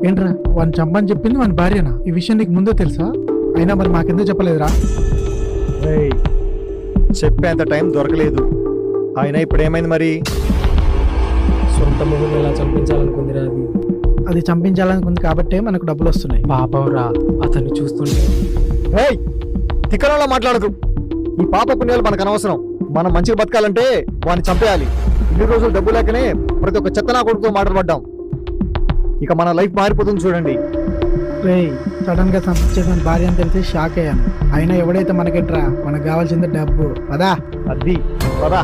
ఏంట్రా వాడిని చంపని చెప్పింది వాని భార్యనా? ఈ విషయం నీకు ముందే తెలుసా? అయినా మరి మాకెందుకు చెప్పలేదురా? ఏయ్, చెప్పేంత టైం దొరకలేదు. అయినా ఇప్పుడు ఏమైంది మరి? సొంత మొగుడిని ఎలా చంపించాలనుకుందిరా అది. అది చంపించాలనుకుంది కాబట్టే మనకు డబ్బులు వస్తున్నాయి. పాపం రా, అతన్ని చూస్తుంటే. ఏయ్, తిక్కరంలో మాట్లాడదు. ఈ పాప పుణ్యాలు మనకు అనవసరం. మనం మంచిగా బతకాలంటే వాడిని చంపేయాలి. ఇన్ని రోజులు డబ్బు లేకనే ప్రతి ఒక్క చెత్తనా కొడుకుతో మాట్లాడబడ్డాం. ఇక మన లైఫ్ మారిపోతుంది చూడండి. రేయ్, సడన్ గా చంపించేదని భార్య అని తెలిసి షాక్ అయ్యాను. అయినా ఎవడైతే మనకెట్రా, మనకు కావాల్సింది డబ్బు. పదా అది పదా.